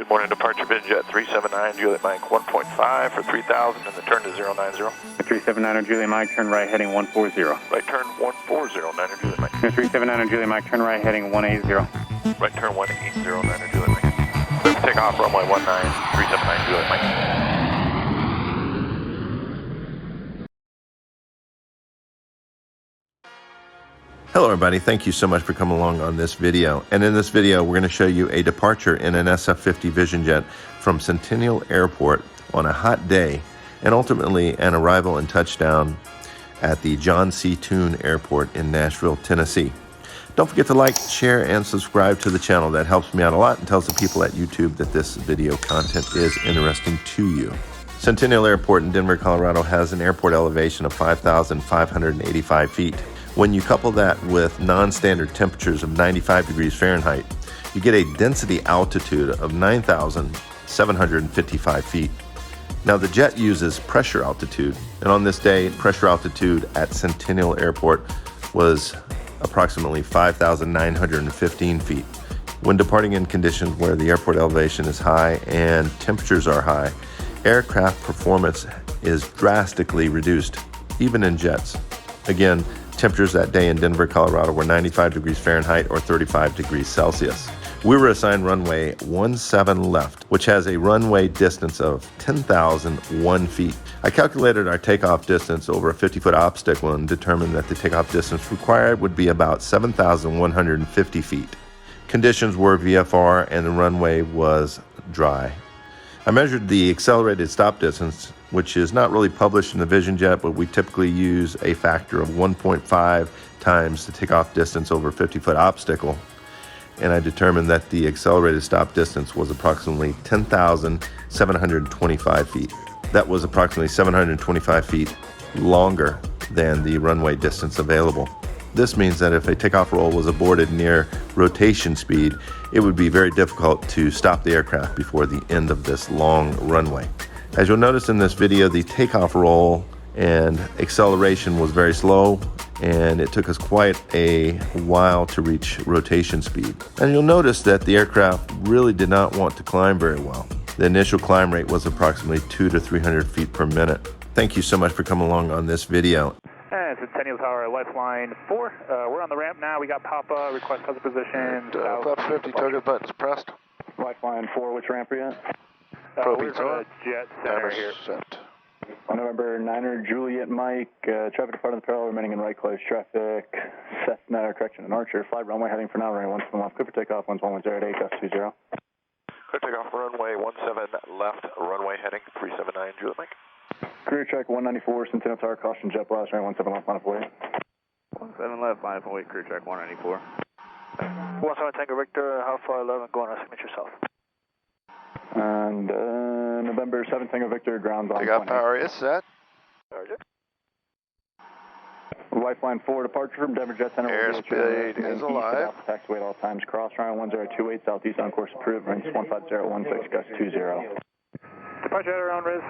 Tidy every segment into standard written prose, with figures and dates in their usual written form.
Good morning, departure VinJet 379, Juliet Mike 1.5 for 3,000 and the turn to 090. 379 Juliet Mike, turn right heading 140. Right turn 140, Juliet Mike. 379 Juliet Mike, turn right heading 180. Right turn 180, Juliet Mike. Clear for takeoff, runway 19, 379 Juliet Mike. Hello everybody, thank you so much for coming along on this video. And in this video, we're going to show you a departure in an SF50 Vision Jet from Centennial Airport on a hot day, and ultimately an arrival and touchdown at the John C. Toon Airport in Nashville, Tennessee. Don't forget to like, share, and subscribe to the channel. That helps me out a lot and tells the people at YouTube that this video content is interesting to you. Centennial Airport in Denver, Colorado has an airport elevation of 5,585 feet. When you couple that with non-standard temperatures of 95 degrees Fahrenheit, you get a density altitude of 9,755 feet. Now the jet uses pressure altitude, and on this day, pressure altitude at Centennial Airport was approximately 5,915 feet. When departing in conditions where the airport elevation is high and temperatures are high, aircraft performance is drastically reduced, even in jets. Again, temperatures that day in Denver, Colorado were 95 degrees Fahrenheit or 35 degrees Celsius. We were assigned runway 17 left, which has a runway distance of 10,001 feet. I calculated our takeoff distance over a 50-foot obstacle and determined that the takeoff distance required would be about 7,150 feet. Conditions were VFR and the runway was dry. I measured the accelerated stop distance, which is not really published in the Vision Jet, but we typically use a factor of 1.5 times the takeoff distance over a 50-foot obstacle. And I determined that the accelerated stop distance was approximately 10,725 feet. That was approximately 725 feet longer than the runway distance available. This means that if a takeoff roll was aborted near rotation speed, it would be very difficult to stop the aircraft before the end of this long runway. As you'll notice in this video, the takeoff roll and acceleration was very slow, and it took us quite a while to reach rotation speed. And you'll notice that the aircraft really did not want to climb very well. The initial climb rate was approximately 200 to 300 feet per minute. Thank you so much for coming along on this video. Centennial Tower, Lifeline 4. We're on the ramp now. We got Papa, request other positions. Club 50, target buttons pressed. Lifeline 4, which ramp are you at? We're at the Jet Center here. Set. On November 9 Juliet Mike, traffic departing the parallel, remaining in right close traffic. Cessna, correction, and Archer. Flight runway heading for now, runway 17 left. Clear for takeoff, 1108, gust 20. Clear takeoff, runway 17 left, runway heading 379 Juliet Mike. Career check 194, Centennial Tower, caution jet blast, runway 17 left, line up away. 17 left, line up away, career check 194. 17 Tango Victor, Alpha 11, go on, signature south. And November 7 Tango Victor, ground on Takeoff power is set. Lifeline 4, departure from Denver Jet Center. Airspeed is alive. Taxiway at all times, cross runway 1028, southeast on course approved, range 15016, gust 20. Departure at our own risk,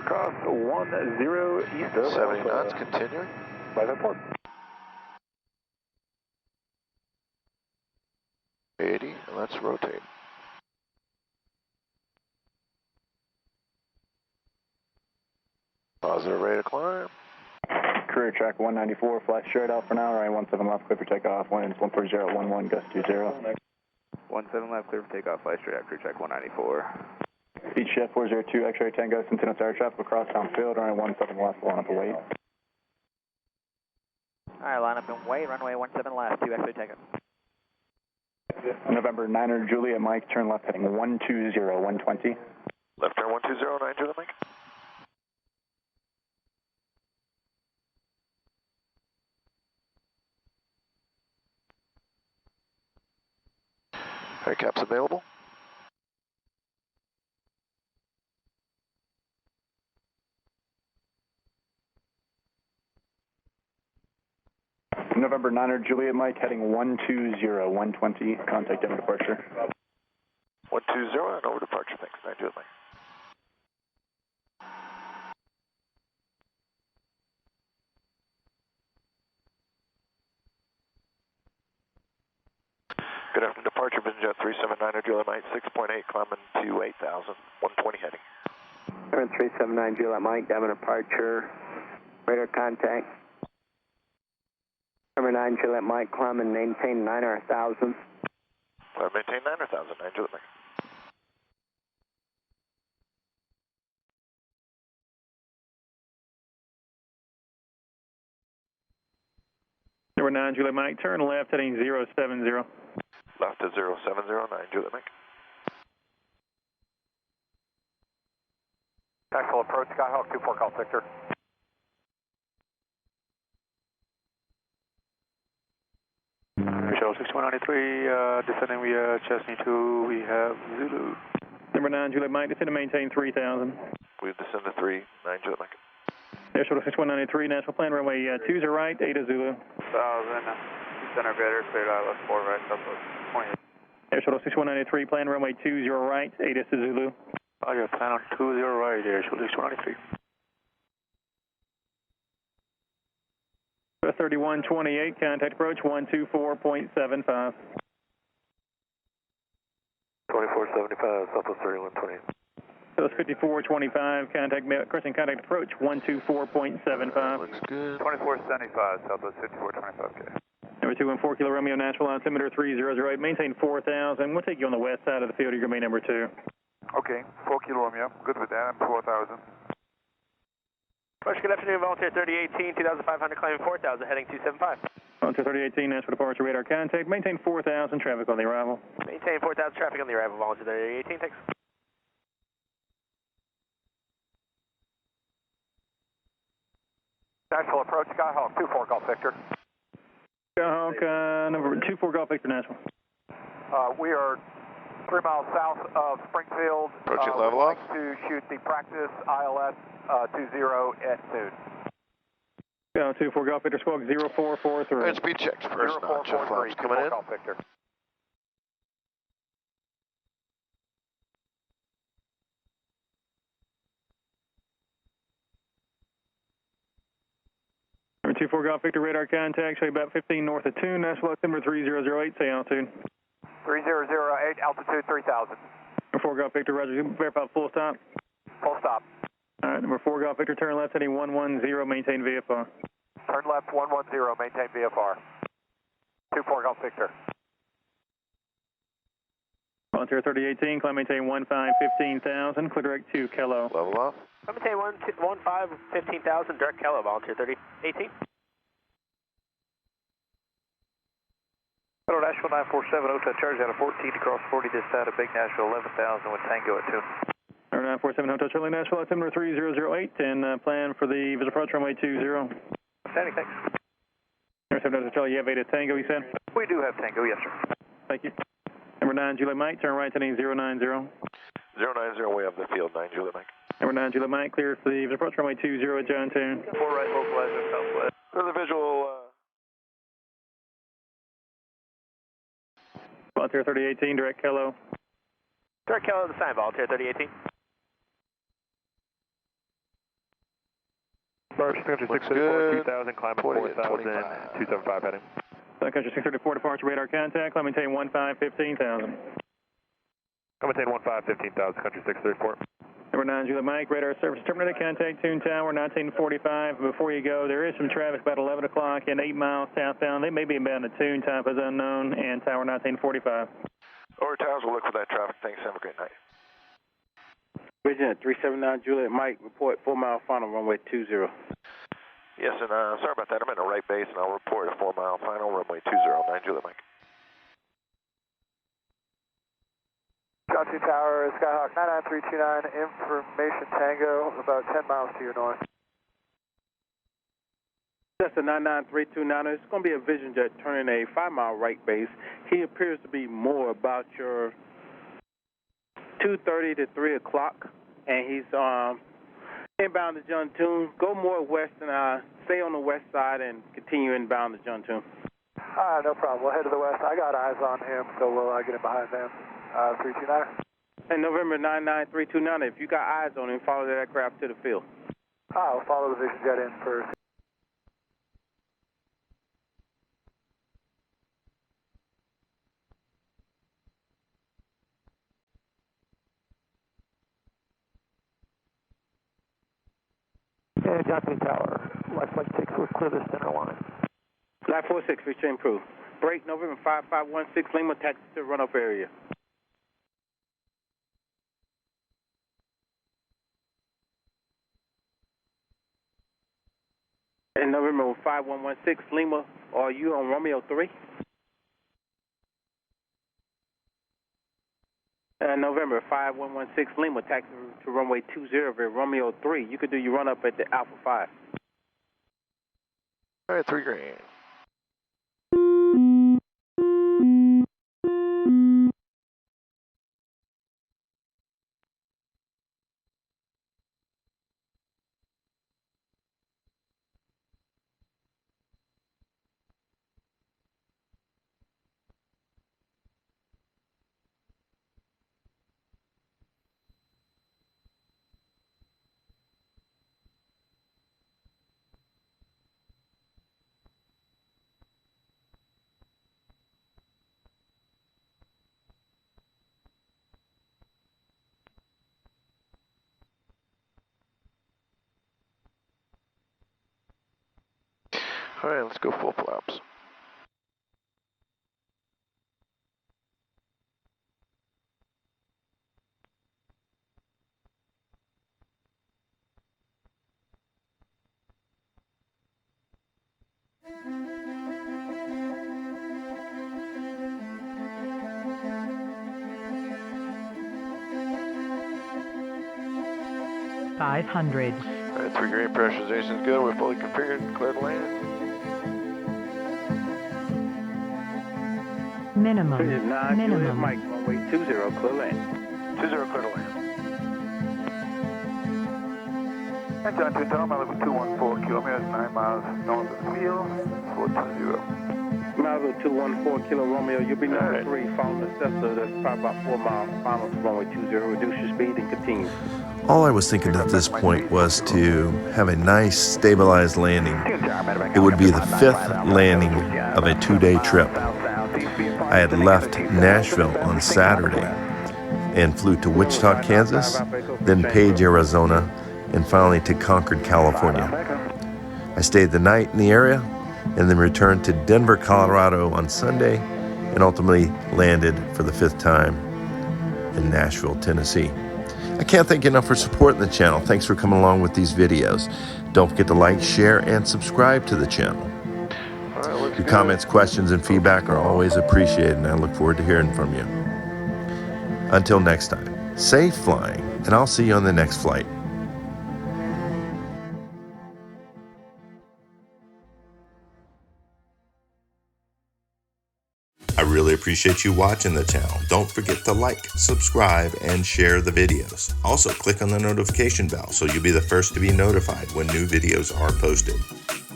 cross 10 east of 70 knots, continuing. By the port. 80, let's rotate. Positive rate of climb. Career track 194, fly straight out for now, runway 17 left, clear for takeoff, winds 14011, gust 20. 17 left, clear for takeoff, fly straight out, career track 194. Beach Jet 402, X-ray Tango, Centennial Tower traffic across town field, runway 17 left, line up and wait. Alright, line up and wait, runway 17 left, 2 X-ray Tango. November 9 Juliet Mike, turn left heading 120, 120. Left turn 1209 Juliet Mike. Air caps available. November 9 Juliet Mike, heading 120, 120, contact Denver departure. 120 and over departure, thanks, 9 Juliet Mike. Good afternoon, departure, VinJet 379 Juliet Juliet Mike, 6.8, climbing to 8,000, 120 heading. Turn 379 Juliet Mike, Devon departure, radar contact. Number 9 Juliet Mike, climb and maintain 9 or 1,000. Maintain 9 or 1,000, 9 Juliet Mike. Number 9 Juliet Mike, turn left heading 070. Left to 070, 9 Juliet Mike. Tactical approach, Skyhawk 24 Golf Victor. Shuttle 6193, descending via Chesney 2, we have Zulu. Number 9 Juliet Mike, descend to maintain 3,000. We've descended 3, 9 Juliet Mike. Air Shuttle 6193, National Plan, runway 20 right, 8 Zulu. 1,000, center grader, cleared out, left 4 right, southwest 20. Air Shuttle 6193, plan runway 20 right, 8 Zulu. Roger, plan on 20 right, Air Shuttle 6193. 3128, contact approach 124.75. 2475, Southwest 3128. Those 5425, crescent contact approach 124.75. Looks good. 2475, Southwest 5425. Number 214 Kilo Romeo, Nashville, altimeter 3008, maintain 4,000. We'll take you on the west side of the field. You're going to be number 2. Okay, 4 Kilo Romeo, good with that, I'm 4,000. Good afternoon, Volunteer 3018, 2,500, climbing 4,000, heading 275. Volunteer 3018, Nashville departure, radar contact, maintain 4,000, traffic on the arrival. Maintain 4,000, traffic on the arrival, Volunteer 3018, thanks. Nashville approach, Skyhawk 24 Golf Victor. Skyhawk, number 24 Golf Victor, Nashville. We are 3 miles south of Springfield. Approaching level off. To shoot the practice ILS 20 at noon. 24 Golf Victor, squawk 0443. Alright, speed check, first notch of flaps coming in. Golf Victor. Number 24 Golf Victor, radar contact, show you about 15 north of Tune, Nashville, altimeter 3008, say altitude. 3008, altitude 3,000. Number 4 Golf Victor, roger, verify full stop. Full stop. Alright, number 4 Golf Victor, turn left heading 110, maintain VFR. Turn left 110, maintain VFR. 24 Golf Victor. Volunteer 3018, climb maintain 15,000, clear direct to Kello. Level off. Climb maintain 15,000, direct Kello, Volunteer 3018. Hello, Nashville 947, Hotel Charlie out of 14 across 40 this side of Big Nashville, 11,000 with Tango at 2. 947 Hotel Charlie, Nashville, altimeter 3008, and plan for the visual approach runway 20. Standing, thanks. 7 Hotel Charlie, you have 8 at Tango, you said? We do have Tango, yes sir. Thank you. Number 9 Juliet Mike, turn right heading 090. 090, way up the field, 9 Juliet Mike. Number 9 Juliet Mike, clear for the visual approach runway 20 at John Tune. 4 right, localizer, southwest. For the visual, Volunteer 3018, direct Kello. Direct Kello to the sign, Volunteer 3018. Large 364, 2,000, climbing 4,000, 275 heading. Sun Country 634, departure radar contact, climb maintain 15,000. Come maintain 15,000, country 634. Number 9 Juliet Mike, radar service terminated, contact Tune Tower 1945. Before you go, there is some traffic about 11 o'clock and 8 miles southbound. They may be inbound to Tune, type is unknown, and Tower 1945. over towers will look for that traffic. Thanks, have a great night. Vision at 379 Juliet Mike, report 4 mile final runway 20. Yes, and sorry about that. I'm in a right base, and I'll report a 4 mile final runway 209 Juliet Mike. Scottsdale Tower, Skyhawk 99329, information Tango, about 10 miles to your north. That's a 99329. It's going to be a Vision Jet turning a 5 mile right base. He appears to be more about your 2:30 to 3 o'clock, and he's inbound to Juntoon. Go more west and stay on the west side and continue inbound to Juntoon. No problem. We'll head to the west. I got eyes on him, so we'll get him behind them. 329. And November 99329, if you got eyes on him, follow that aircraft to the field. I'll follow the Vision Jet in first. Okay, Johnson Tower, life flight 6, we're clear the center line. Flight 46, return improved. Break November 5516, Lima, taxi to runoff area. And November 5116, Lima, are you on Romeo 3? November 5116, Lima, taxi to runway 20, Romeo 3. You could do your run up at the Alpha 5. All right, 3 grand. All right, let's go full flaps. $500. All right, 3 grand, pressurization is good. We're fully configured, clear to land. Minimum. Minimum. Mike, runway 20, clear land. 20, clear to land. And John 2 Tower, Malibu 214 kilometers, 9 miles north of the field, 420. Malibu 214, Kilo Romeo, you'll be number 3, following the Cessna, that's probably about 4 miles, final to runway 20, reduce your speed and continue. All I was thinking at this point was to have a nice, stabilized landing. It would be the 5th landing of a 2-day trip. I had left Nashville on Saturday and flew to Wichita, Kansas, then Page, Arizona, and finally to Concord, California. I stayed the night in the area and then returned to Denver, Colorado on Sunday and ultimately landed for the 5th time in Nashville, Tennessee. I can't thank you enough for supporting the channel. Thanks for coming along with these videos. Don't forget to like, share, and subscribe to the channel. Your comments, questions, and feedback are always appreciated, and I look forward to hearing from you. Until next time, safe flying, and I'll see you on the next flight. I really appreciate you watching the channel. Don't forget to like, subscribe, and share the videos. Also, click on the notification bell so you'll be the first to be notified when new videos are posted.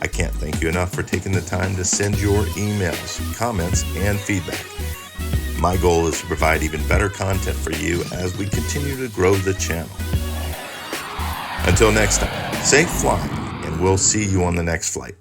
I can't thank you enough for taking the time to send your emails, comments, and feedback. My goal is to provide even better content for you as we continue to grow the channel. Until next time, safe flying, and we'll see you on the next flight.